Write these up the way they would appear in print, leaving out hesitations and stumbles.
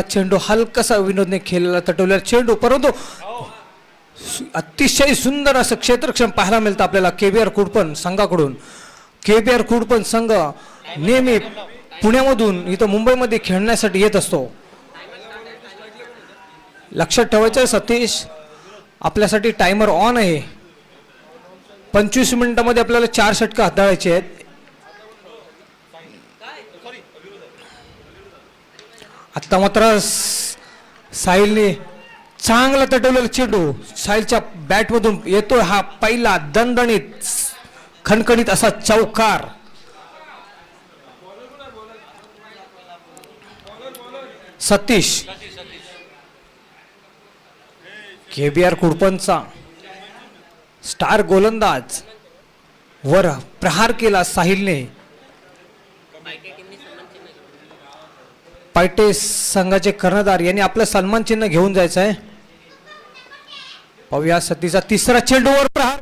चेंडू हलकासा विनोदने खेळलेला तटवलेला चेंडू, परंतु अतिशय सुंदर असं क्षेत्रक्षम पाहायला मिळतं आपल्याला केबीआर कुडपण संघाकडून. केबीआर कुडपण संघ नेहमी पुण्यामधून इथं मुंबईमध्ये खेळण्यासाठी येत असतो. लक्षात ठेवायचं आहे सतीश, आपल्यासाठी टायमर ऑन आहे. 25 मिनिटांमध्ये आपल्याला 4 षटकं हाताळायचे आहेत. आता मात्र साहिलने चांगला तटवलेला चेंडू साहिलच्या बॅटमधून येतोय. हा पहिला दणदणीत खणखणीत असा चौकार. सतीश केबीआर कुडपणचा स्टार गोलंदाज वर प्रहार केला साहिलने. पायटे संघाचे कर्णधार यांनी आपलं सन्मान चिन्ह घेऊन जायचं आहे. पाहूया सतीचा तिसरा चेंडूवर प्रहार.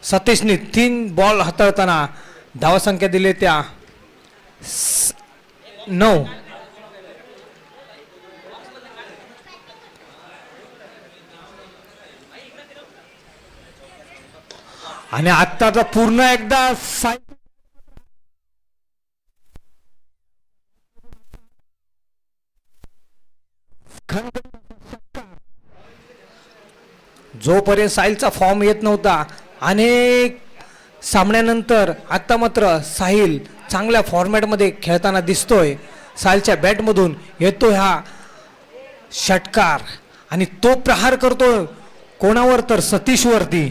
सतीशने 3 बॉल हाताळताना धावसंख्या दिली त्या 9. आणि आता पूर्ण एकदा जोपर्यंत साहिलचा फॉर्म येत नव्हता अनेक सामन्यानंतर आता मात्र साहिल चांगल्या फॉर्मॅटमध्ये खेळताना दिसतोय. साहिलच्या बॅटमधून येतोय हा षटकार आणि तो प्रहार करतोय कोणावर तर सतीशवरती.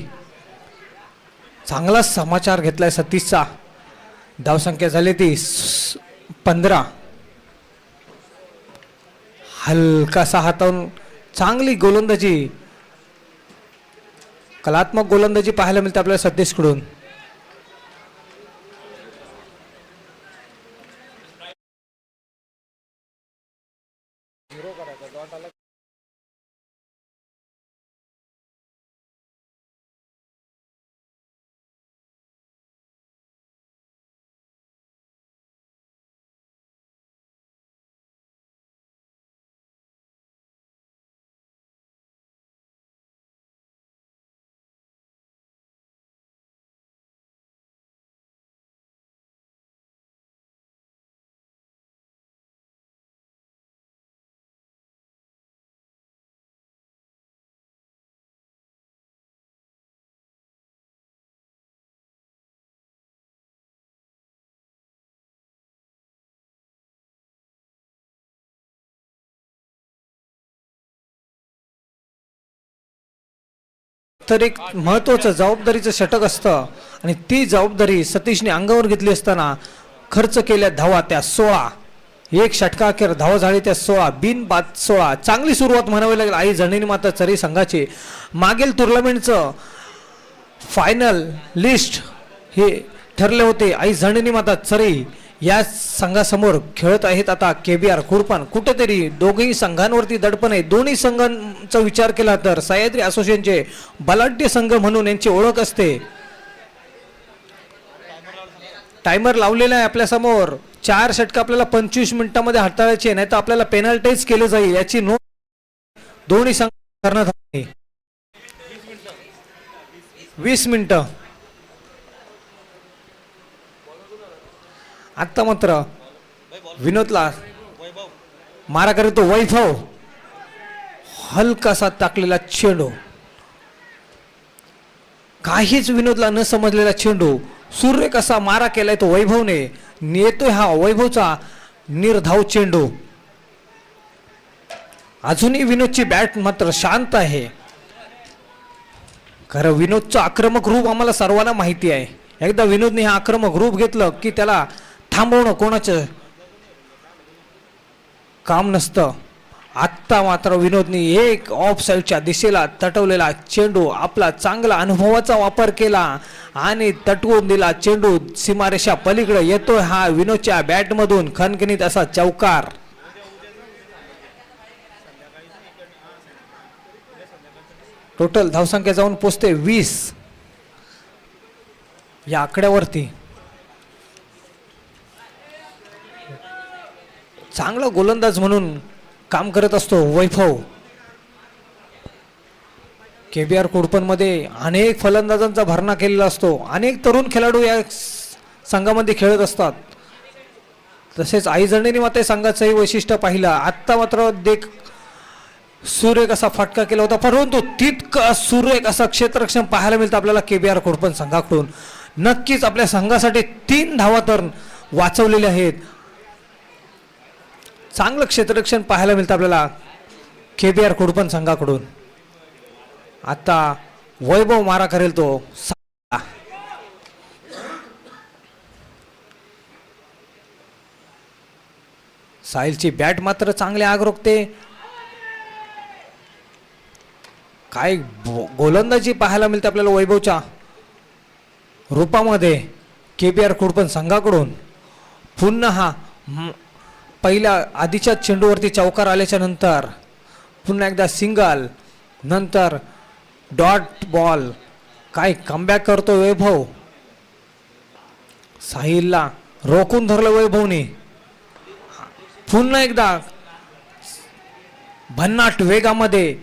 चांगला समाचार घेतलाय सतीशचा. धावसंख्या झाली ती 15. हलकासा हातावून चांगली गोलंदाजी, कलात्मक गोलंदाजी पाहायला मिळते आपल्याला सतीशकडून. तर एक महत्वाचं जबाबदारीचं षटक असतं आणि ती जबाबदारी सतीशने अंगावर घेतली असताना खर्च केल्या धावा त्या 16. एक षटकाखेर धावा झाली त्या 16, बिनबाद 16. चांगली सुरुवात म्हणावी लागेल आई झणीनी माता चरी संघाची. मागील टुर्नामेंटचं फायनल लिस्ट हे ठरले होते. आई झणीनी माता चरी या संघासमोर खेळत आहेत आता केबीआर कुडपण. कुठेतरी दोघही संघांवरती दडपण आहे. दोन्ही संघांचा विचार केला तर सह्याद्री असोसिएशनचे बलाढ्य संघ म्हणून यांची ओळख असते. टायमर लावलेला आहे आपल्या समोर. 4 षटक आपल्याला 25 मिनिटांमध्ये हाताळायचे, नाही तर आपल्याला पेनल्टाईज केले जाईल याची नोंद दोन्ही संघ करण्यात आली. 20 मिनिटं. आता मात्र विनोदला मारा करतो वैभव. हलकासा टाकलेला चेंडू, काहीच विनोदला न समजलेला चेंडू. सूर्य कसा मारा केलाय तो वैभवने. येतोय हा वैभवचा निर्धाव चेंडू. अजूनही विनोदची बॅट मात्र शांत आहे. खरं विनोदचं आक्रमक रूप आम्हाला सर्वांना माहिती आहे. एकदा विनोदने हे आक्रमक रूप घेतलं की त्याला थांबवणं कोणाचं काम नसतं. आत्ता मात्र विनोदनी एक ऑफ साईडच्या दिशेला तटवलेला चेंडू आपला चांगला अनुभवाचा वापर केला आणि तटवून दिला चेंडू सीमारेषा पलीकडे येतोय हा विनोदच्या बॅटमधून खणखणीत असा चौकार. टोटल धावसंख्या जाऊन पोचते 20 या आकड्यावरती. चांगला गोलंदाज म्हणून काम करत असतो वैभव. केबीआर कुडपण मध्ये अनेक फलंदाजांचा भरणा केलेला असतो. अनेक तरुण खेळाडू या संघामध्ये खेळत असतात. तसेच आईजणीने मात्र संघाचंही वैशिष्ट्य पाहिलं. आत्ता मात्र देख सुरेख असा फटका केला होता, परंतु तितका सुरेख असा क्षेत्ररक्षण पाहायला मिळतं आपल्याला केबीआर कुडपण संघाकडून. नक्कीच आपल्या संघासाठी 3 धावा तर वाचवलेल्या आहेत. चांगलं क्षेत्ररक्षण पाहायला मिळतं आपल्याला केबीआर कुडपण संघाकडून. आता वैभव मारा करेल तो. साहिलची बॅट मात्र चांगले आग रोखते. काय गोलंदाजी पाहायला मिळते आपल्याला वैभवच्या रूपामध्ये केबीआर कुडपण संघाकडून. पुन्हा हा पहिल्या आधीच्या चेंडूवरती चौकार आल्याच्या नंतर पुन्हा एकदा सिंगल, नंतर डॉट बॉल. काय कमबॅक करतो वैभव. साहिलला रोखून धरलं वैभवने. पुन्हा एकदा भन्नाट वेगामध्ये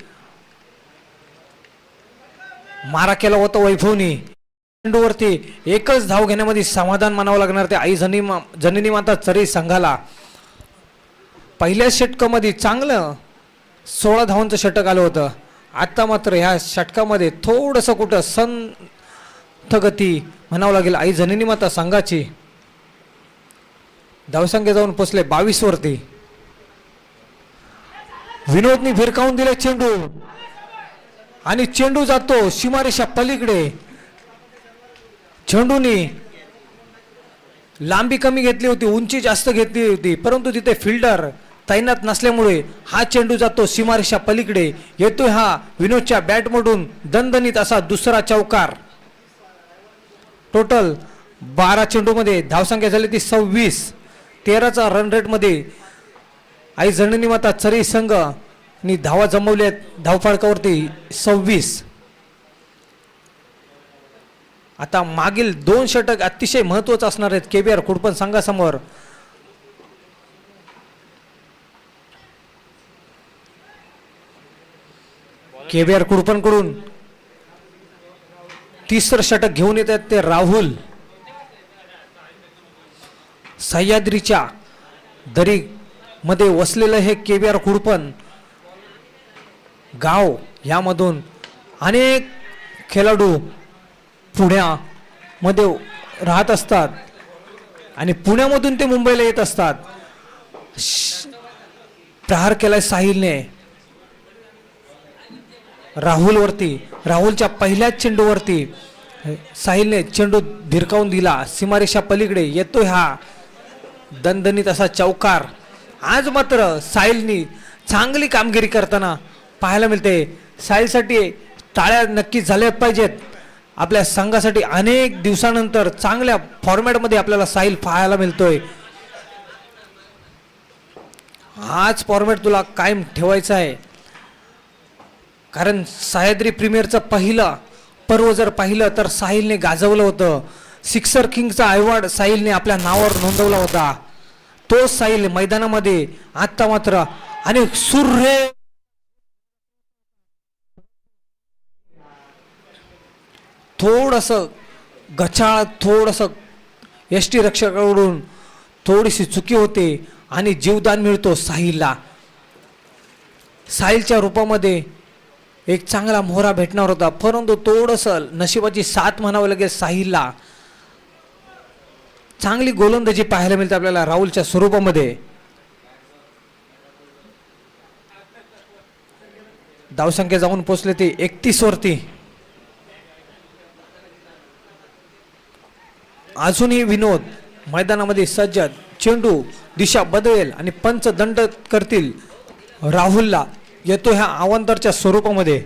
मारा केला होता वैभवने. चेंडूवरती एकच धाव घेण्यामध्ये समाधान मानावं लागणार ते आई जननी माता चरी संघाला. पहिल्या षटकामध्ये चांगलं 16 धावांचं षटक आलं होतं. आता मात्र ह्या षटकामध्ये थोडंसं कुठं संथ गती म्हणावं लागेल आई जननी माता संघाची. धावसंख्या जाऊन पोचले 22 वरती. विनोदनी भिरकावून दिले चेंडू आणि चेंडू जातो सीमारेषा पलीकडे. चेंडूनी लांबी कमी घेतली होती, उंची जास्त घेतली होती, परंतु तिथे फिल्डर तैनात नसल्यामुळे हा चेंडू जातो सीमारेषा पलीकडे. येतोय हा विनोदच्या बॅटमधून दणदणीत असा दुसरा चौकार. टोटल 12 चेंडूमध्ये धावसंख्या झाली ती 26. 13चा रन रेट मध्ये आई जननी माता चरी संघ नी धावा जमवल्यात. धावफळकावरती 26. आता मागील 2 षटक अतिशय महत्त्वाचे असणार आहेत केबीआर कुडपण संघासमोर. केबीआर कुडपण कडून 3रं षटक घेऊन येतात ते राहुल. सह्याद्रीच्या दरी मध्ये वसलेलं हे केबीआर कुडपण गाव. यामधून अनेक खेळाडू पुण्यामध्ये राहत असतात आणि पुण्यामधून ते मुंबईला येत असतात. प्रहार केलाय साहिलने राहुलवरती. राहुलच्या पहिल्याच चेंडूवरती साहिलने चेंडू भिरकावून दिला सीमारेषा पलीकडे. येतोय हा दणदणीत असा चौकार. आज मात्र साहिलनी चांगली कामगिरी करताना पाहायला मिळते. साहिलसाठी टाळ्या नक्कीच झाल्या पाहिजेत. आपल्या संघासाठी अनेक दिवसानंतर चांगल्या फॉर्मॅटमध्ये आपल्याला साहिल पाहायला मिळतोय. हाच फॉर्मॅट तुला कायम ठेवायचा आहे, कारण सह्याद्री प्रीमियरचं पहिलं पर्व जर पाहिलं तर साहिलने गाजवलं होतं. सिक्सर किंगचा अवॉर्ड साहिलने आपल्या नावावर नोंदवला होता. तो साहिल मैदानामध्ये आता मात्र अनेक सुर्रे थोडस गचाळ, थोडस यष्टी रक्षकाकडून थोडीशी चुकी होते आणि जीवदान मिळतो साहिलला. साहिलच्या रूपामध्ये एक चांगला मोहरा भेटणार होता, परंतु थोडस नशिबाची साथ म्हणावं लागेल साहिलला. चांगली गोलंदाजी पाहायला मिळते आपल्याला राहुलच्या स्वरूपामध्ये. धावसंख्या जाऊन पोहोचले ते 31 वरती. अजूनही विनोद मैदानामध्ये सज्ज. चेंडू दिशा बदलेल आणि पंच दंड करतील. राहुलला येतो ह्या अवांतरच्या स्वरूपामध्ये.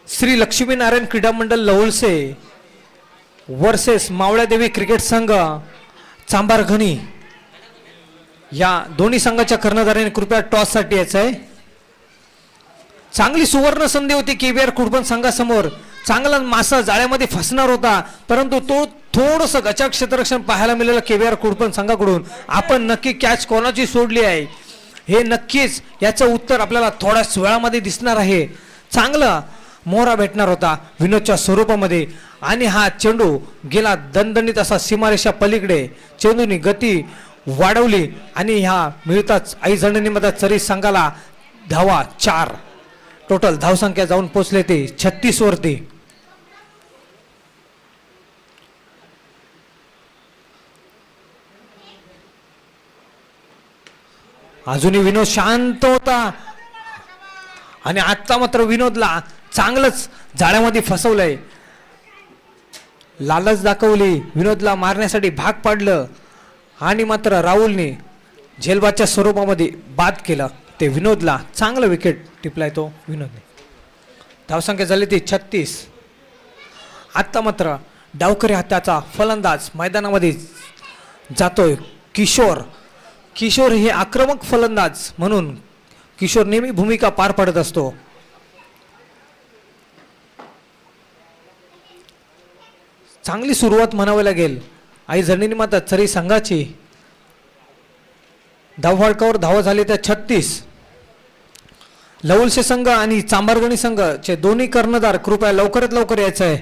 श्री लक्ष्मीनारायण क्रीडा मंडळ लवळसे वर्सेस मावळ्यादेवी क्रिकेट संघ चांभारघणी. या दोन्ही संघाच्या कर्णधाराने कृपया टॉस साठी यायचं आहे. चांगली सुवर्ण संधी होती केबीआर कुडपण संघासमोर. चांगला मासा जाळ्यामध्ये फसणार होता, परंतु तो थोडंसं गचाळ क्षेत्ररक्षण पाहायला मिळालं केबीआर कुडपण संघाकडून. आपण नक्की कॅच कोणाची सोडली आहे हे नक्कीच याचं उत्तर आपल्याला थोड्याच वेळामध्ये दिसणार आहे. चांगला मोहरा भेटणार होता विनोदच्या स्वरूपामध्ये आणि हा चेंडू गेला दणदणीत असा सीमारेषा पलीकडे. चेंडूने गती वाढवली आणि ह्या मिळताच आईजणनी मध्ये चरी संघाला धावा 4. टोटल धावसंख्या जाऊन पोहोचले ते 36 वरती. अजूनही विनोद शांत होता आणि आता मात्र विनोदला चांगलंच जाळ्यामध्ये फसवलंय. लालच दाखवली, विनोदला मारण्यासाठी भाग पाडलं आणि मात्र राहुलने झेलबादच्या स्वरूपामध्ये बाद केलं ते विनोदला. चांगलं विकेट टिपलाय तो विनोदने. धावसंख्या झाली ती 36. आता मात्र डावकरी हाताचा फलंदाज मैदानामध्ये जातोय किशोर. किशोर हे आक्रमक फलंदाज म्हणून किशोर नेहमी भूमिका पार पाडत असतो. चांगली सुरुवात म्हणावी लागेल आई जणीने मात्र चरी संघाची. धावफलकावर धावा झाली त्या 36. लवलसे संघ आणि चांभारगणी संघाचे दोन्ही कर्णधार कृपया लवकरात लवकर यायचं आहे.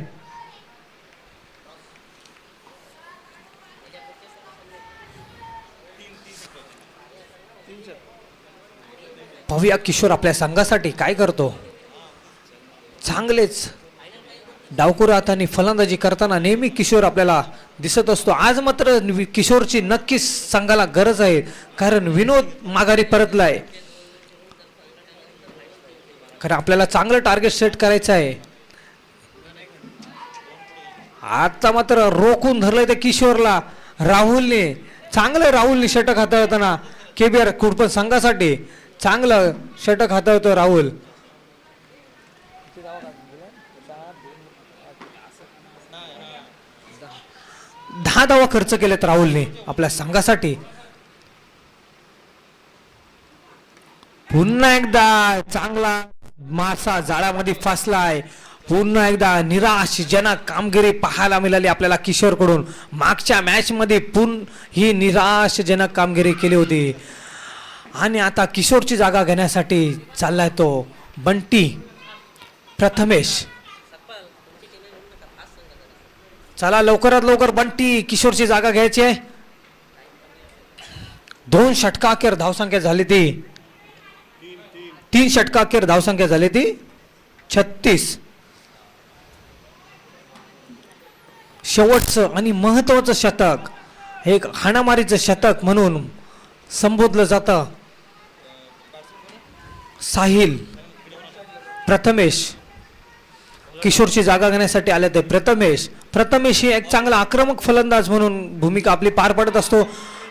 पाहूया किशोर आपल्या संघासाठी काय करतो. चांगलेच डावकुरा हाताने फलंदाजी करताना नेहमी किशोर आपल्याला दिसत असतो. आज मात्र किशोरची नक्कीच संघाला गरज आहे, कारण विनोद माघारी परतलाय. कारण आपल्याला चांगलं टार्गेट सेट करायचं आहे. आता मात्र रोखून धरलंय त्या किशोरला राहुलने. चांगलं राहुलने षटक हाताळताना केबीआर कुडपण संघासाठी चांगलं षटक हाताळतो राहुल. 10 धावा खर्च केलेत राहुलने आपल्या संघासाठी. पुन्हा एकदा चांगला मासा जाळ्यामध्ये फसलाय. पुन्हा एकदा निराशजनक कामगिरी पाहायला मिळाली आपल्याला किशोरकडून. मागच्या मॅच मध्ये ही निराशजनक कामगिरी केली होती आणि आता किशोरची जागा घेण्यासाठी चाललाय तो बंटी प्रथमेश. चला लवकरात लवकर बंटी किशोरची जागा घ्यायची आहे. 2 षटकाखेर धावसंख्या झाली ती 3 षटकाखेर धावसंख्या झाली ती 36. शेवटचं आणि महत्वाचं शतक, एक हाणामारीचं शतक म्हणून संबोधलं जातं. साहिल प्रथमेश किशोरची जागा घेण्यासाठी आले ते प्रथमेश ही एक चांगला आक्रमक फलंदाज म्हणून भूमिका आपली पार पडत असतो.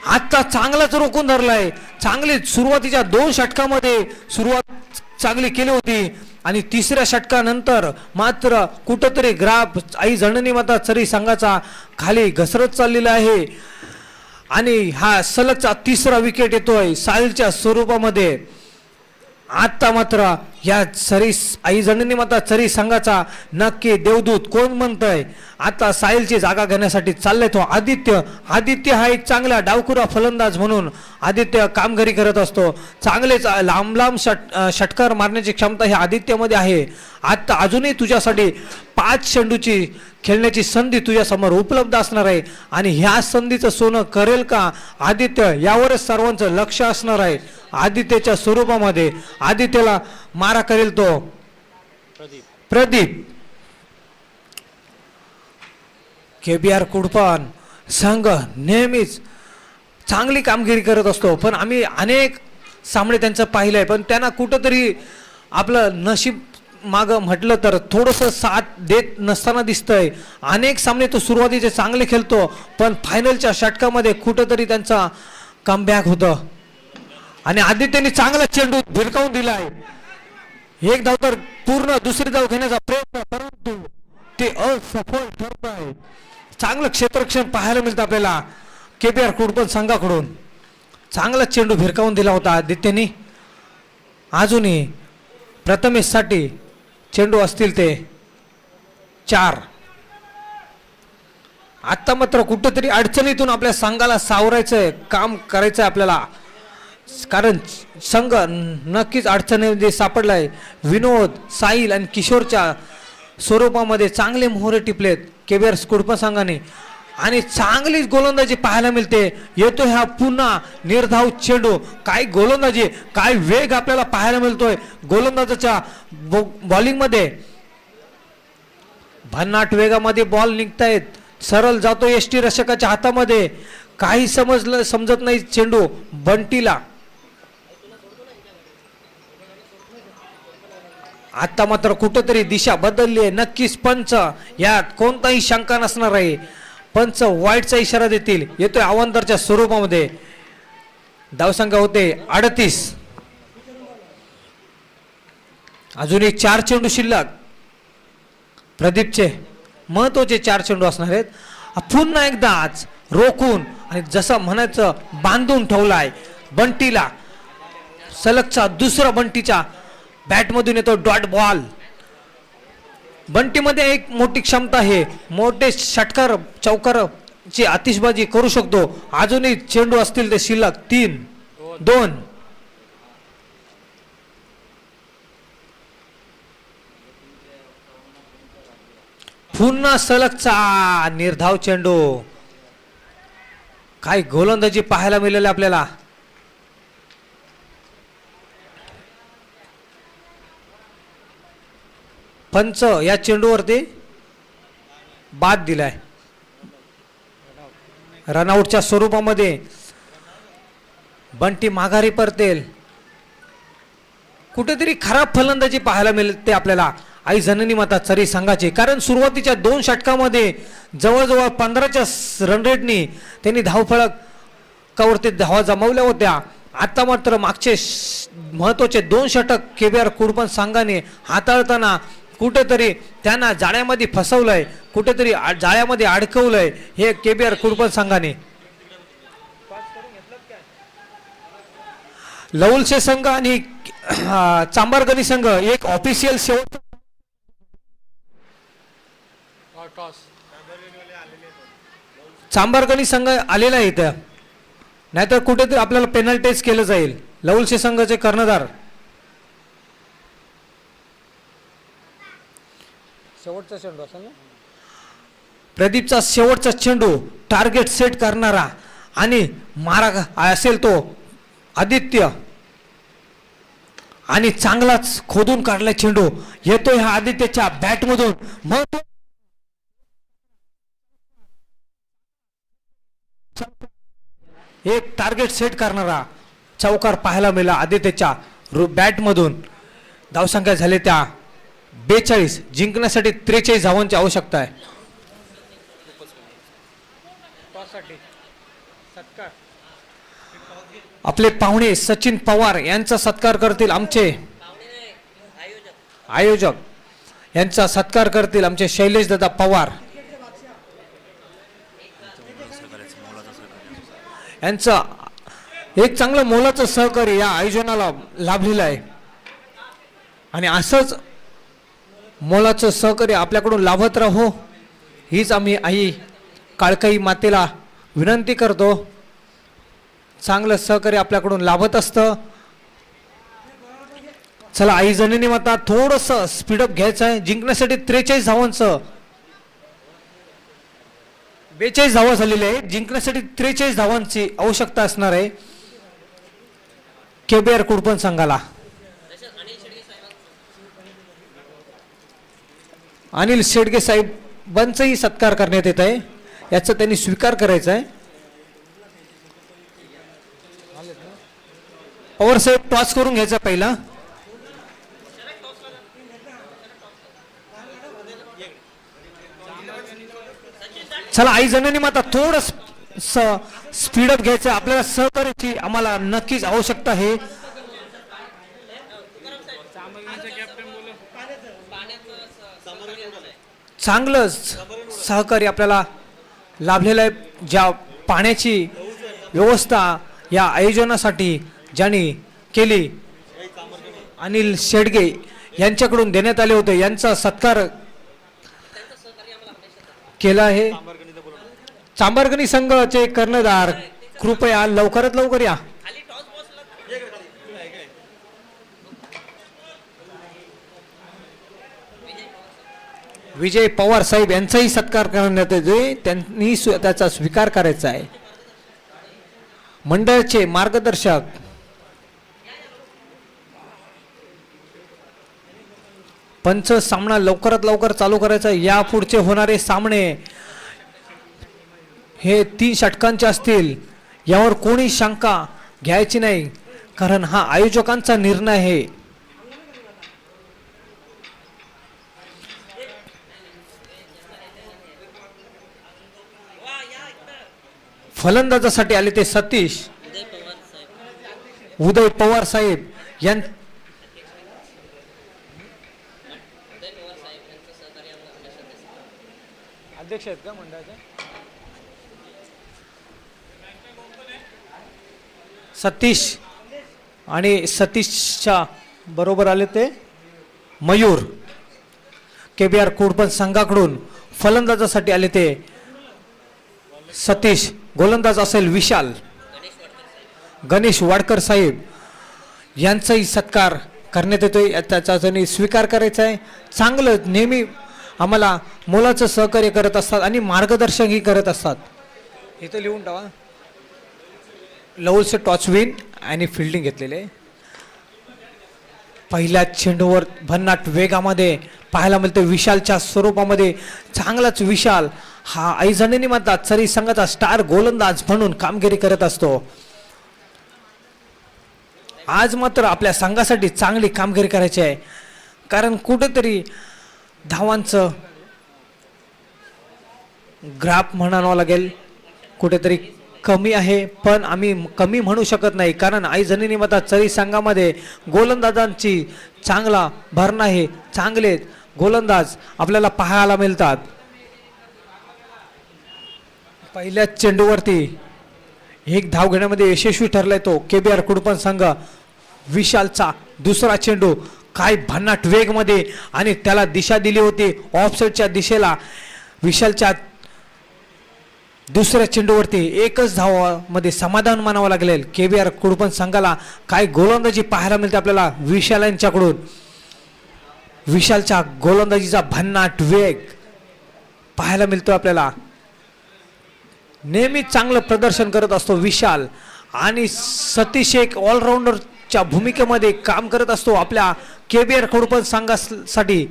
आता चांगलाच रोखून धरलाय. चांगली सुरुवातीच्या 2 षटकामध्ये सुरुवात चांगली केली होती आणि 3ऱ्या षटकानंतर मात्र कुठंतरी ग्राफ आई जणनी माता चरी संघाचा खाली घसरत चाललेला आहे आणि हा सलगचा 3रा विकेट येतोय साहिलच्या स्वरूपामध्ये. आता मात्र या चरी आई जणनी माता चरी संघाचा नक्की देवदूत कोण म्हणतंय. आता साहिलची जागा घेण्यासाठी चाललाय तो आदित्य हा एक चांगला डावकुरा फलंदाज म्हणून आदित्य कामगिरी करत असतो. चांगलेच लांब षटकार मारण्याची क्षमता ही आदित्यमध्ये आहे. आता अजूनही तुझ्यासाठी 5 चेंडूची खेळण्याची संधी तुझ्या समोर उपलब्ध असणार आहे आणि ह्या संधीचं सोनं करेल का आदित्य, यावरच सर्वांचं लक्ष असणार आहे. आदित्यच्या स्वरूपामध्ये आदित्यला मारा करेल तो प्रदीप. केबीआर कुडपण संघ नेहमीच चांगली कामगिरी करत असतो, पण आम्ही अनेक सामने त्यांचं पाहिलंय, पण त्यांना कुठंतरी आपलं नशीब माग म्हटलं तर थोडस साथ देत नसताना दिसतंय. अनेक सामने तो सुरुवातीचे चांगले खेळतो पण फायनलच्या षटकामध्ये कुठंतरी त्यांचा कमबॅक होतं आणि आदित्यने चांगला चेंडू भिरकावून दिलाय. एक धाव तर पूर्ण दुसरी धाव घेण्याचा प्रयत्न परंतु ते असफल ठरत आहे. चांगलं क्षेत्ररक्षण पाहायला मिळतं आपल्याला केबीआर कुडपण संघाकडून. चांगला चेंडू भिरकावून दिला होता आदित्यने. अजूनही प्रथमेशसाठी चेंडू असतील ते 4. आता मात्र कुठेतरी अडचणीतून आपल्या संघाला सावरायचंय काम करायचंय आपल्याला कारण संघ नक्कीच अडचणीमध्ये सापडलाय. विनोद साहिल आणि किशोरच्या स्वरूपामध्ये चांगले मोहरे टिपलेत केबीआर कुडपण संघाने आणि चांगलीच गोलंदाजी पाहायला मिळते. येतो ह्या पुन्हा निर्धाव चेंडू. काय गोलंदाजी काय वेग आपल्याला पाहायला मिळतोय गोलंदाजाच्या बॉलिंगमध्ये. भन्नाट वेगामध्ये बॉल निघतायत. सरळ जातो यष्टी रक्षकाच्या हातामध्ये. काही समजत नाही चेंडू बंटीला. आता मात्र कुठंतरी दिशा बदलली आहे. नक्कीच पंच यात कोणताही शंका नसणार आहे. पंच वाईटचा इशारा देतील. येतोय अवांतरच्या स्वरूपामध्ये. धावसंख्या होते 38. अजूनही 4 चेंडू शिल्लक. प्रदीपचे महत्वाचे 4 चेंडू असणार आहेत. पुन्हा एकदाच रोखून आणि जसं म्हणायचं बांधून ठेवलाय बंटीला. सलगचा दुसरा बंटीच्या बॅटमधून येतो डॉट बॉल. बंटीमध्ये एक मोठी क्षमता आहे. मोठे षटकार चौकार ची आतिषबाजी करू शकतो. अजूनही चेंडू असतील ते शिल्लक 3-2. पुन्हा सलगचा निर्धाव चेंडू. काय गोलंदाजी पाहायला मिळाली आपल्याला. पंच या चेंडूवरती बाद दिलाय. रनआउटच्या स्वरूपामध्ये बंटी माघारी परतेल. कुठेतरी खराब फलंदाजी पाहायला मिळते आपल्याला आई जननी माता चरी संघाची. कारण सुरुवातीच्या 2 षटकामध्ये जवळजवळ 15च्या रन रेटनी त्यांनी धावफलकावरती धावा जमवल्या होत्या. आता मात्र मागचे महत्वाचे 2 षटक केबीआर कुडपण संघाने हाताळताना कुठेतरी त्यांना जाळ्यामध्ये फसवलंय. कुठेतरी जाळ्यामध्ये अडकवलंय हे केबीआर कुडपण संघाने. लवलशे संघ आणि चांबारगणी संघ एक ऑफिशियल शेवट चांबारगणी संघ आलेला आहे इथं. नाहीतर कुठेतरी आपल्याला पेनल्टीज केलं जाईल. लवलशे संघाचे कर्णधार शेवटचा चेंडू असेल ना. प्रदीपचा शेवटचा चेंडू टार्गेट सेट करणारा आणि मारा असेल तो आदित्य आणि चांगलाच खोदून काढला चेंडू. येतोय ह्या आदित्यच्या बॅटमधून. मग एक टार्गेट सेट करणारा चौकार पाहायला मिळाला आदित्यच्या बॅटमधून. धावसंख्या झाले त्या 42. जिंकण्यासाठी 43 धावांची आवश्यकता आहे. आपले पाहुणे सचिन पवार यांचा सत्कार करतील आमचे आयोजक. यांचा सत्कार करतील आमचे शैलेश दादा पवार. यांचा एक चांगलं मोलाचं सहकार्य या आयोजनाला लाभलेलं आहे आणि असंच मोलाचं सहकार्य आपल्याकडून लाभत राहो हीच आम्ही आई काळकाई मातेला विनंती करतो. चांगलं सहकार्य आपल्याकडून लाभत असतं. चला आई जननी माता थोडंसं स्पीडअप घ्यायचं आहे. जिंकण्यासाठी 43 धावांचं 42 धावा झालेले आहे. जिंकण्यासाठी 43 धावांची आवश्यकता असणार आहे केबीआर कुडपण संघाला. अनिल शेडगे साहेबांचाही सत्कार करण्यात येत आहे. याचा त्यांनी स्वीकार करायचा आहे. पवार साहेब टॉस करून घ्यायचा पहिला. चला आई जननी माता थोडं स्पीडअप घ्यायचं, आपल्याला सहकार्याची आम्हाला नक्कीच आवश्यकता आहे. चांगलं सहकार्य आपल्याला लाभलेलं आहे. ज्या पाण्याची व्यवस्था या आयोजनासाठी ज्यांनी केली अनिल शेडगे यांच्याकडून देण्यात आले होते, यांचा सत्कार केला आहे. चांबरगणी संघाचे कर्णधार कृपया लवकरात लवकर या. विजय पवार साहेब यांचाही सत्कार करण्यात येतोय, त्यांनी त्याचा स्वीकार करायचा आहे. मंडळाचे मार्गदर्शक पंच सामना लवकरात लवकर चालू करायचा. या पुढचे होणारे सामने हे 3 षटकांचे असतील, यावर कोणी शंका घ्यायची नाही, कारण हा आयोजकांचा निर्णय आहे. फलंदाजासाठी आले ते सतीश उदय पवार साहेब अध्यक्ष आहेत का मंडळाचे. सतीश आणि सतीशच्या बरोबर आले ते मयूर. KBR कोडपण संघाकडून फलंदाजासाठी आले ते सतीश. गोलंदाज असेल विशाल. गणेश वाडकर साहेब यांचाही सत्कार करण्यात येतोय, त्याचा त्यांनी स्वीकार करायचा आहे. चांगलं नेहमी आम्हाला मोलाचं सहकार्य करत असतात आणि मार्गदर्शनही करत असतात. इथं लिहून टाका. लवलचे टॉच विन आणि फिल्डिंग घेतलेले. पहिल्या चेंडूवर भन्नाट वेगामध्ये पाहायला मिळते विशालच्या स्वरूपामध्ये. चांगलाच विशाल हा आईजणनी म्हणतात सरी संघाचा स्टार गोलंदाज म्हणून कामगिरी करत असतो. आज मात्र आपल्या संघासाठी चांगली कामगिरी करायची आहे, कारण कुठेतरी धावांचं ग्राफ म्हणावं लागेल कुठेतरी कमी आहे, पण आम्ही कमी म्हणू शकत नाही, कारण आईजणनी म्हणतात सरी संघामध्ये गोलंदाजांची चांगला भरणा आहे. चांगले गोलंदाज आपल्याला पाहायला मिळतात. पहिल्या चेंडूवरती 1 धाव घेण्यामध्ये यशस्वी ठरलाय तो KBR कुडपण संघ. विशालचा दुसरा चेंडू काय भन्नाट वेग मध्ये आणि त्याला दिशा दिली होती ऑफसाईडच्या दिशेला. विशालच्या दुसऱ्या चेंडूवरती 1च धावामध्ये समाधान मानावं लागेल KBR कुडपण संघाला. काय गोलंदाजी पाहायला मिळते आपल्याला विशाल यांच्याकडून. विशालच्या गोलंदाजीचा भन्नाट वेग पाहायला मिळतो आपल्याला. नेहमी चांगलं प्रदर्शन करत असतो विशाल, आणि सतीश एक ऑलराऊंडरच्या भूमिकेमध्ये काम करत असतो आपल्या KBR कुडपण संघासाठी.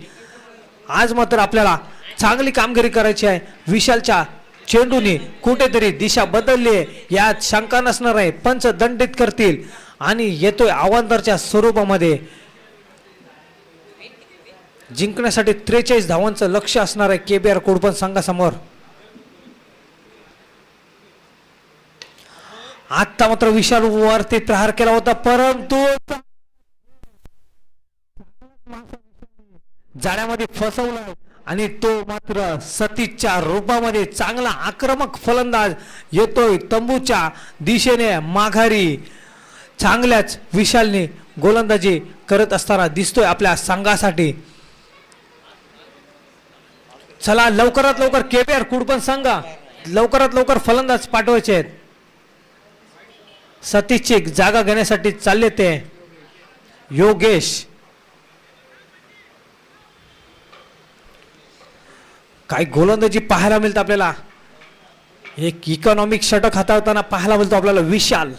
आज मात्र आपल्याला चांगली कामगिरी करायची आहे. विशालच्या चेंडूने कुठेतरी दिशा बदलली आहे यात शंका नसणार आहे. पंच दंडित करतील आणि येतोय अवांतरच्या स्वरूपामध्ये. जिंकण्यासाठी 43 धावांचं लक्ष्य असणार आहे KBR कुडपण संघासमोर. आता मात्र विशाल वरती प्रहार केला होता, परंतु जाळ्यामध्ये फसवलाय आणि तो मात्र सतीशच्या रूपामध्ये चांगला आक्रमक फलंदाज येतोय तंबूच्या दिशेने माघारी. चांगल्याच विशालने गोलंदाजी करत असताना दिसतोय आपल्या संघासाठी. चला लवकरात लवकर KBR कुडपण संघ लवकरात लवकर फलंदाज पाठवायचे आहेत. सतीशची जागा घेण्यासाठी चालले ते योगेश. काय गोलंदाजी पाहायला मिळतं आपल्याला. एक इकॉनॉमिक षटक हाताळताना पाहायला मिळतो आपल्याला विशाल.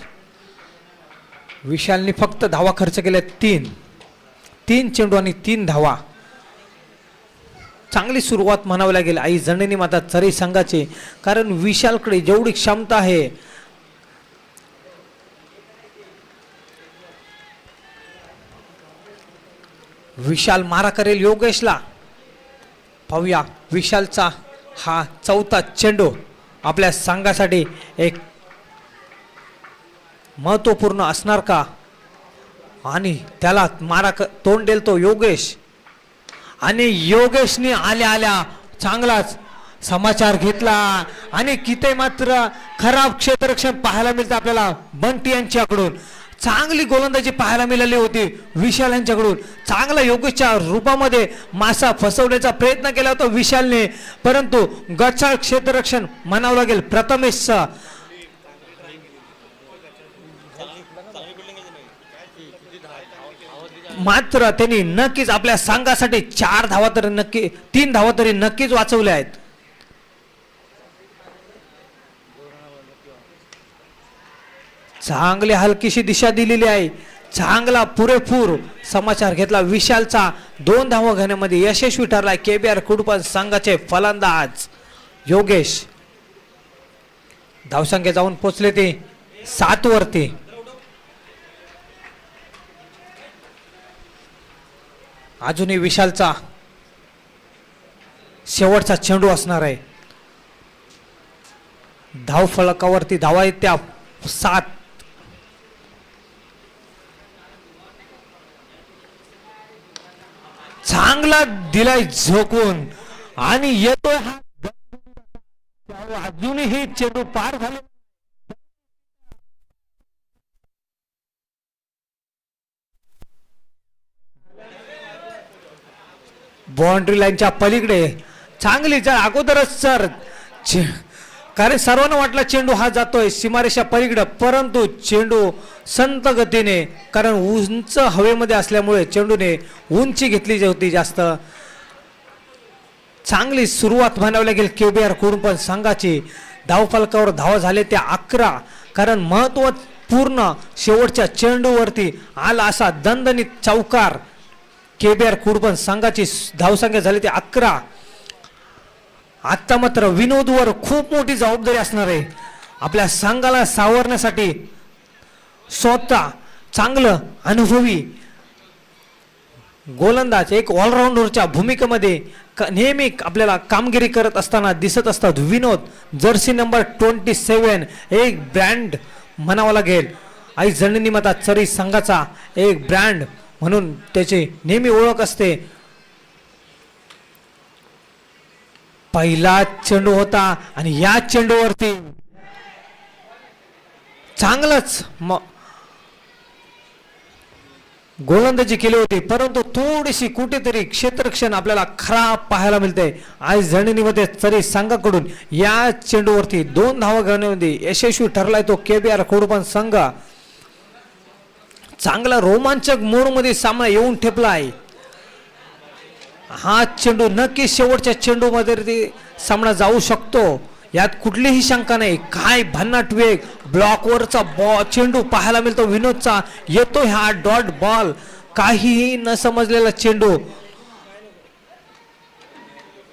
विशालने फक्त धावा खर्च केल्या 3 चेंडू आणि 3 धावा. चांगली सुरुवात म्हणावी लागेल आई जननी माता चरी संघाची, कारण विशालकडे जेवढी क्षमता आहे विशाल मारा करेल योगेशला. पाहूया विशालचा हा चौथा चेंडू आपल्या संघासाठी एक महत्वपूर्ण असणार का आणि त्याला तोंड देईल तो योगेश आणि योगेशने आल्या आल्या चांगलाच समाचार घेतला आणि किती मात्र खराब क्षेत्ररक्षण पाहायला मिळतं आपल्याला बंटी यांच्याकडून चांगली गोलंदाजी पाहायला मिळाली होती विशाल यांच्याकडून चांगला योगेशच्या रूपामध्ये मासा फसवण्याचा प्रयत्न केला होता विशालने परंतु गचाळ क्षेत्ररक्षण म्हणावं लागेल प्रथमेशचा मात्र त्यांनी नक्कीच आपल्या संघासाठी 4 धावा तरी नक्की 3 धावा तरी नक्कीच वाचवल्या आहेत चांगली हलकीशी दिशा दिलेली आहे चांगला पुरेपूर समाचार घेतला विशालचा 2 धावा घेण्यामध्ये यशस्वी ठरलाय केबीआर कुडपण संघाचे फलंदाज योगेश धावसंख्या जाऊन पोहोचले ते 7 वरती अजूनही विशालचा शेवटचा चेंडू असणार आहे धाव फलकावरती धावा आहेत त्या 7 चांगला दिलाय झोकून आणि येतोय हा अजूनही चेंडू पार झाले बाउंड्री लाईनच्या पलीकडे चांगली जर अगोदरच सर कारण सर्वांना वाटलं चेंडू हा जातोय सीमारेषा पलीकडे परंतु चेंडू संत गतीने कारण उंच हवेमध्ये असल्यामुळे चेंडूने उंची घेतली होती जास्त चांगली सुरुवात म्हणावी लागेल केबीआर कुडपण संघाची धावफलकावर धावा झाले त्या 11 कारण महत्वपूर्ण शेवटच्या चेंडूवरती आला असा दणदणीत चौकार केबीआर कुडपण संघाची धावसंख्या झाली ते 11 आता मात्र विनोदवर खूप मोठी जबाबदारी असणार आहे आपल्या संघाला सावरण्यासाठी स्वतः चांगलं अनुभवी गोलंदाज एक ऑलराऊंडरच्या भूमिकेमध्ये नेहमी आपल्याला कामगिरी करत असताना दिसत असतात विनोद जर्सी नंबर 27 एक ब्रँड म्हणावा लागेल आई जननी माता चरी संघाचा एक ब्रँड म्हणून त्याची नेहमी ओळख असते पहिला चेंडू होता आणि या चेंडूवरती चांगलंच गोलंदाजी केली होती परंतु थोडीशी कुठेतरी क्षेत्ररक्षण आपल्याला खराब पाहायला मिळते आज जणनीमध्ये चरी संघाकडून या चेंडूवरती 2 धावा घेण्यामध्ये यशस्वी ठरलाय तो केबीआर कुडपण संघ चांगला रोमांचक मोडमध्ये सामना येऊन ठेपला आहे हा चेंडू नक्की शेवटच्या चेंडूमध्ये सामना जाऊ शकतो यात कुठलीही शंका नाही काय भन्नाट वेग ब्लॉकवरचा चेंडू पाहायला मिळतो विनोदचा येतो हा डॉट बॉल काहीही न समजलेला चेंडू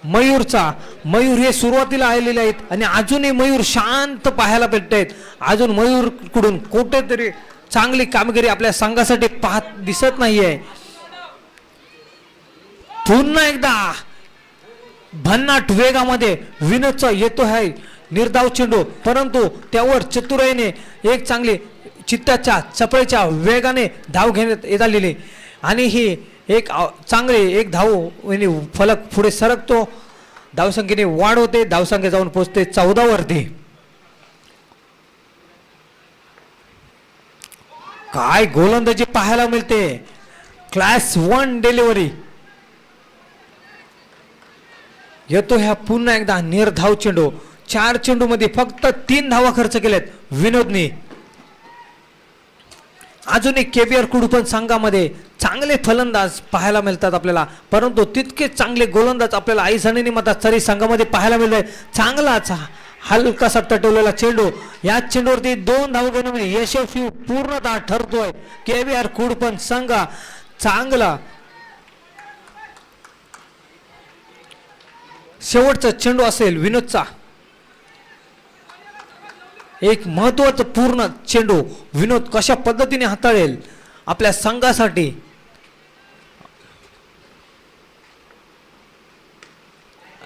मयूर हे सुरुवातीला आलेले आहेत आणि अजूनही मयूर शांत पाहायला भेटत आहेत अजून मयूर कडून कुठेतरी चांगली कामगिरी आपल्या संघासाठी पाहत दिसत नाहीये पुन्हा एकदा भन्नाट वेगामध्ये विनोदचा येतो आहे निर्धाव चेंडू परंतु त्यावर चतुराईने एक चांगली चित्ताच्या चपळेच्या वेगाने धाव घेण्यात येत आलेली आणि ही एक चांगली एक धाव फलक पुढे सरकतो धावसंख्येने वाढ होते धावसंख्या जाऊन पोहोचते 14 वरती काय गोलंदाजी पाहायला मिळते क्लास 1 डिलिव्हरी येतो ह्या पुन्हा एकदा निर्धाव चेंडू 4 चेंडू मध्ये फक्त 3 धावा खर्च केल्यात विनोदने अजून एक केबीआर कुडपण संघामध्ये चांगले फलंदाज पाहायला मिळतात आपल्याला परंतु तितके चांगले गोलंदाज आपल्याला आई सणनी माता चरी संघामध्ये पाहायला मिळतोय चांगलाच हलकासा तटवलेला चेंडू या चेंडूवरती 2 धावा घेण्यामध्ये यशस्वी पूर्णतः ठरतोय केबीआर कुडपण संघ चांगला शेवटचा चेंडू असेल विनोदचा एक महत्वाचा पूर्ण चेंडू विनोद कशा पद्धतीने हाताळेल आपल्या संघासाठी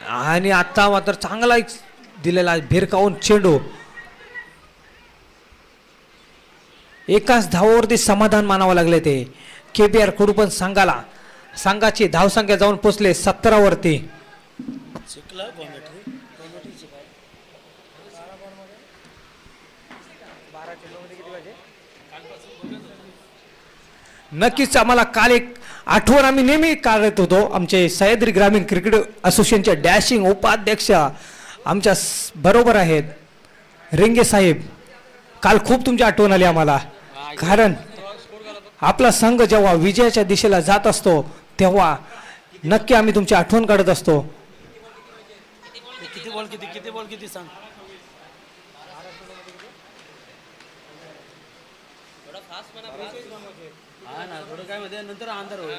आणि आता मात्र चांगला एक दिलेला भिरकावून चेंडू. एकाच धावावरती समाधान मानावं लागले ते KBR कुडपण संघाला. संघाची धावसंख्या जाऊन पोचले 17 वरती. नक्कीच आम्हाला काल एक आठवण आम्ही नेहमी काढत होतो. आमचे सह्याद्री ग्रामीण क्रिकेट असोसिएशनचे डॅशिंग उपाध्यक्ष आमच्या बरोबर आहेत रिंगे साहेब. काल खूप तुमची आठवण आली आम्हाला, कारण आपला संघ जेव्हा विजयाच्या दिशेला जात असतो तेव्हा नक्की आम्ही तुमची आठवण काढत असतो. किती बॉल किती सांग. हा ना, थोडं काय मध्ये नंतर अंधार होईल,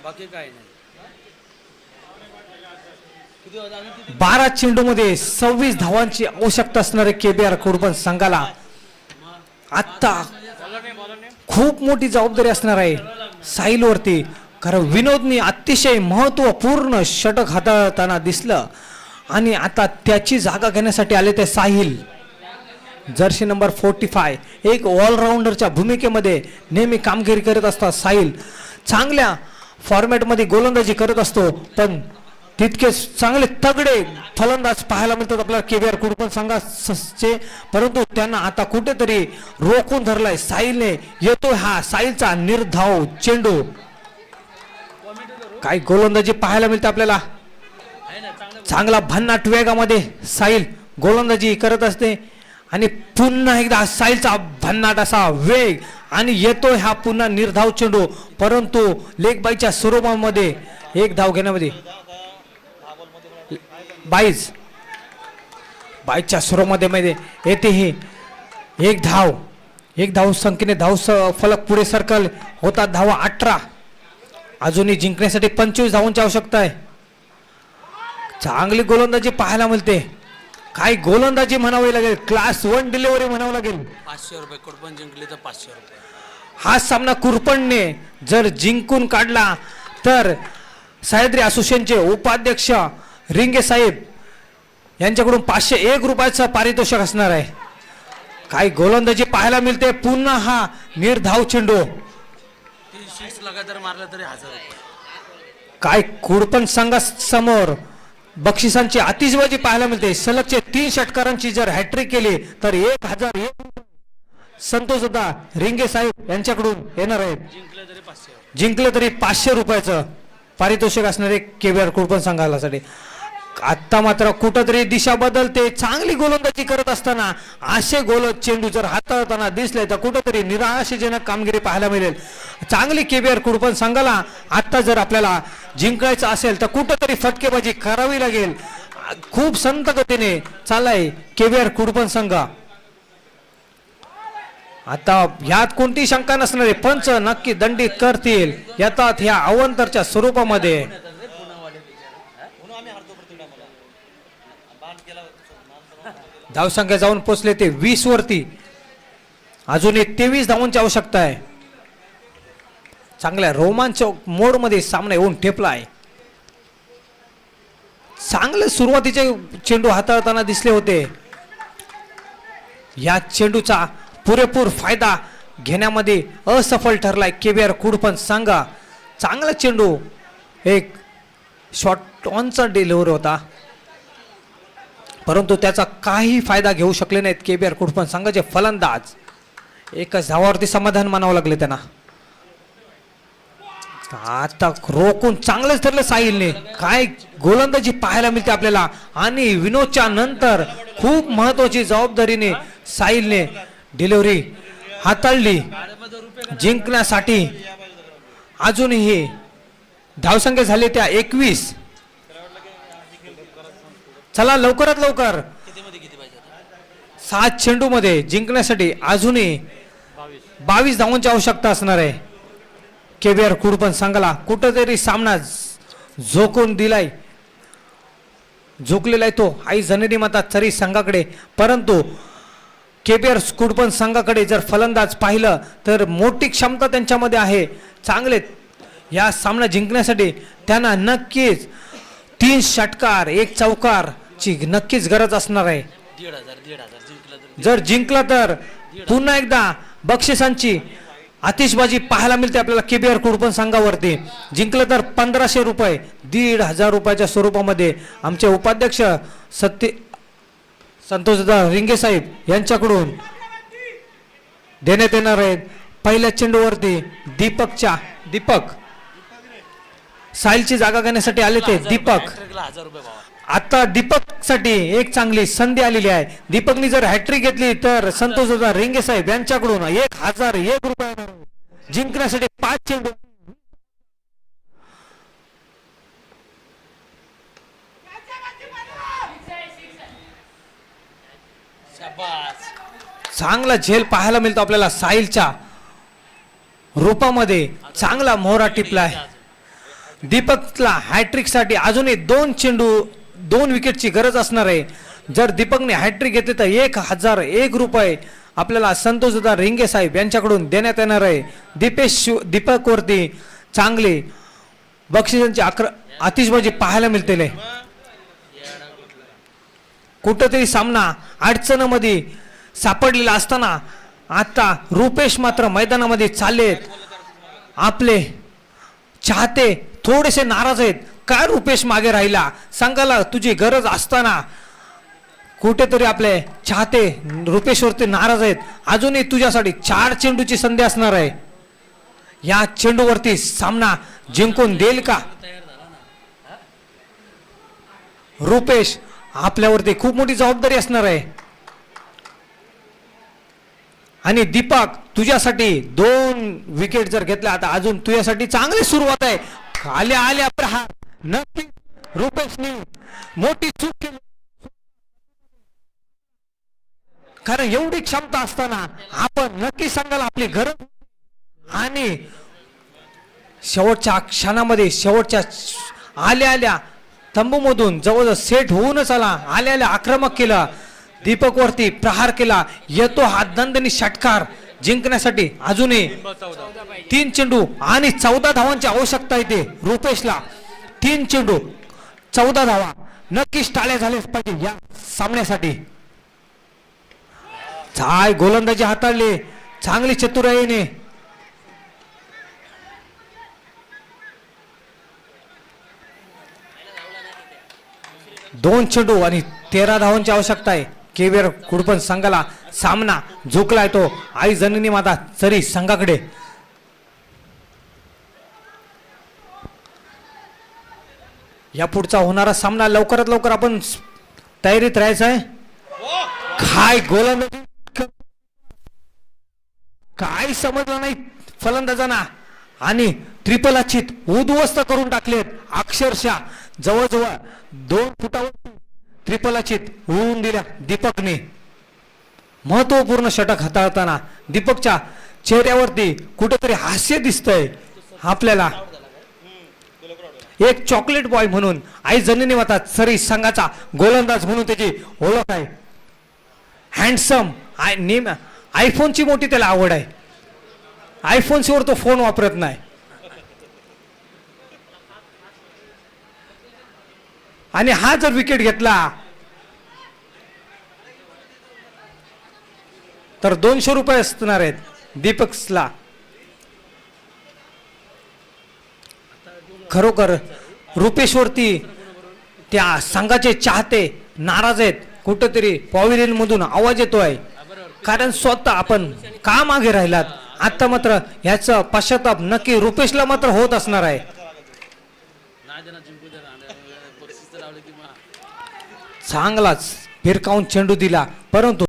बाकी काय नाही. 12 चेंडूमध्ये 26 धावांची आवश्यकता असणारे KBR कुडपण संघाला आता खूप मोठी जबाबदारी असणार आहे साहिलवरती. कारण विनोदनी अतिशय महत्वपूर्ण षटक हाताळताना दिसलं आणि आता त्याची जागा घेण्यासाठी आले ते साहिल. जर्सी नंबर 45 एक ऑलराऊंडरच्या भूमिकेमध्ये नेहमी कामगिरी करत असतात साहिल. चांगल्या फॉर्मॅटमध्ये गोलंदाजी करत असतो, पण तितके चांगले तगडे फलंदाज पाहायला मिळतात आपल्याला KBR कुडपण संघाचे. परंतु त्यांना आता कुठेतरी रोखून धरलाय साहिलने. येतो हा साहिलचा निर्धाव चेंडू. काय गोलंदाजी पाहायला मिळते आपल्याला. चांगला भन्नाट वेगामध्ये साहिल गोलंदाजी करत असते आणि पुन्हा एकदा साहिलचा भन्नाट असा वेग आणि येतोय हा पुन्हा निर्धाव चेंडू. परंतु लेग बाईच्या स्वरूपामध्ये एक धाव घेण्यामध्ये बाईच्या स्वरूपामध्ये येते ही एक धाव संख्येने धाव फलक पुढे सरकल होता. धावा 18. अजूनही जिंकण्यासाठी 25 धावांची आवश्यकता आहे. चांगली गोलंदाजी पाहायला मिळते. काय गोलंदाजी म्हणावी लागेल, क्लास 1 डिलिव्हरी म्हणावं लागेल. 500 रुपये कुडपण जिंकले तर 500 रुपये. हा सामना कुरपणने जर जिंकून काढला तर सह्याद्री असोसिएशनचे उपाध्यक्ष रिंगे साहेब यांच्याकडून 501 रुपयाचं पारितोषिक असणार आहे. काय गोलंदाजी पाहायला मिळते. पुन्हा हा निर्धाव चेंडू. 30 लगातार मारला तरी 1000 रुपये. काय कुडपण संघासमोर बक्षिसांची आतिषबाजी पाहायला मिळते. सलगचे 3 षटकारांची जर हॅट्रिक केली तर 1001 संतोष दादा रिंगे साहेब यांच्याकडून येणार आहेत. जिंकले तरी 500 रुपयाचं पारितोषिक असणारे KBR कुडपण संघासाठी. आता मात्र कुठंतरी दिशा बदलते. चांगली गोलंदाजी करत असताना असे चेंडू जर हाताळताना दिसले तर कुठंतरी निराशाजनक कामगिरी पाहायला मिळेल. चांगली KBR कुडपण संघाला आता जर आपल्याला जिंकायचं असेल तर कुठंतरी फटकेबाजी करावी लागेल. खूप संत गतीने चाललाय KBR कुडपण संघ. आता यात कोणती शंका नसणारे पंच नक्की दंडित करतील. येतात ह्या अवंतरच्या स्वरूपामध्ये. धावसंख्या जाऊन पोचले ते 20 वरती. अजूनही 23 धावांची आवश्यकता आहे. चांगल्या रोमांचक मोड मध्ये सामना येऊन ठेपला आहे. चांगले सुरुवातीचे चेंडू हाताळताना दिसले होते. या चेंडूचा पुरेपूर फायदा घेण्यामध्ये असफल ठरलाय KBR कुडपण संघ. चांगला चेंडू एक शॉर्ट ऑनचा डिलिव्हरी होता, परंतु त्याचा काही फायदा घेऊ शकले नाहीत KBR कुडपण संघाचे फलंदाज. एकच धावावरती समाधान मानावं लागले त्यांना. आता रोखून चांगलंच ठरलं साहिलने. काय गोलंदाजी पाहायला मिळते आपल्याला. आणि विनोदच्या नंतर खूप महत्वाची जबाबदारीने साहिलने डिलिव्हरी हाताळली जिंकण्यासाठी. अजूनही धावसंख्या झाली त्या 21. चला लवकरात लवकर 7 चेंडू मध्ये जिंकण्यासाठी अजूनही 22 धावांची आवश्यकता असणार आहे KBR कुडपण संघाला. कुठेतरी सामना झोकलेला आहे तो आई जनेरी माता तरी संघाकडे. परंतु KBR कुडपण संघाकडे जर फलंदाज पाहिलं तर मोठी क्षमता त्यांच्यामध्ये आहे. चांगले या सामना जिंकण्यासाठी त्यांना नक्कीच 3 षटकार 1 चौकारची नक्कीच गरज असणार आहे. 1,500 जिंकलं तर जर जिंकला तर पुन्हा एकदा बक्षिसांची आतिषबाजी पाहायला मिळते आपल्याला केबीआर कुडपण संघावरती. जिंकलं तर 1500 रुपये 1,500 रुपयाच्या स्वरूपामध्ये आमचे उपाध्यक्ष संतोषदा रिंगे साहेब यांच्याकडून देण्यात येणार आहेत. पहिल्या चेंडूवरती दीपक साहिलची जागा घेण्यासाठी आले ते दीपक. 1,000 रुपये भावा. आता दीपक साठी एक चांगली संधी आलेली आहे. दीपकनी जर हॅट्रिक घेतली तर संतोषदा रिंगे साहेब यांच्याकडून 1,001 रुपये जिंकण्यासाठी 5 चेंडू. शाबास. चांगला झेल पाहायला मिळतो आपल्याला साहिलच्या रूपामध्ये. चांगला मोहरा टिपलाय. दीपकला हॅट्रिक साठी अजूनही 2 चेंडू 2 विकेटची गरज असणार आहे. जर दीपकने हॅट्रिक घेतली तर 1,001 रुपये आपल्याला संतोषदा रिंगे साहेब यांच्याकडून देण्यात येणार आहे. दीपक वरती चांगली बक्षिसांची आतिषबाजी पाहायला मिळते. कुठंतरी सामना अडचणीमध्ये सापडलेला असताना आता रुपेश मात्र मैदानामध्ये चाललेत. आपले चाहते थोडेसे नाराज आहेत. काय रुपेश मागे राहिला, संघाला तुझी गरज असताना कुठेतरी आपले चाहते रुपेशवरती नाराज आहेत. अजूनही तुझ्यासाठी 4 चेंडूची संधी असणार आहे. या चेंडूवरती सामना जिंकून देईल का रुपेश? आपल्यावरती खूप मोठी जबाबदारी असणार आहे. आणि दीपक तुझ्यासाठी 2 विकेट जर घेतल्या आता अजून तुझ्यासाठी चांगली सुरुवात आहे. आल्या प्रहार नक्की रुपेशने मोठी चूक केली. कारण एवढी क्षमता असताना आपण नक्की सांगाल आपली गरज. आणि शेवटच्या क्षणामध्ये शेवटच्या आल्या तंबूमधून जवळजवळ सेट होऊनच आल्या आक्रमक केला. दीपक वरती प्रहार केला. येतो हा दणदणी षटकार जिंकण्यासाठी अजूनही 3 चेंडू आणि 14 धावांची आवश्यकता येते रुपेशला. 3 चेंडू 14 धावा नक्कीच टाळ्या झाल्याच पाहिजे या सामन्यासाठी. चाय गोलंदाजी हाताळली चांगली चतुराईने. दोन चेंडू आणि 13 धावांची आवश्यकता आहे. केबीआर कुडपण संघाला सामना झुकलाय तो आई जननी माता चरी संघाकडे. या पुढचा होणारा सामना लवकरात लवकर आपण तयारीत राहायचं आहे. काय गोलंदाजी काय समजलं नाही फलंदाजांना. आणि ट्रिपल अचित उद्ध्वस्त करून टाकलेत. अक्षरशः जवळजवळ 2 फुटावर ट्रिपल अचित होऊन दिल्या दीपकने. महत्वपूर्ण षटक हाताळताना दीपकच्या चेहऱ्यावरती कुठेतरी हास्य दिसतंय आपल्याला. एक चॉकलेट बॉय म्हणून आई जननी माता सरी संघाचा गोलंदाज म्हणून त्याची ओळख आहे. हँडसम आयफोनची मोठी त्याला आवड आहे. आयफोन शिवाय तो फोन वापरत नाही. आणि हा जर विकेट घेतला तर 200 रुपये असणार आहेत दीपकला. खरोखर रुपेशवरती त्या संघाचे चाहते नाराज आहेत. कुठेतरी पॉव्हिलियन मधून आवाज येतोय. कारण स्वतः आपण का मागे राहिलात. आता मात्र ह्याचं पश्चाताप नक्की रुपेशला मात्र होत असणार आहे. चांगलाच फिरकावून चेंडू दिला परंतु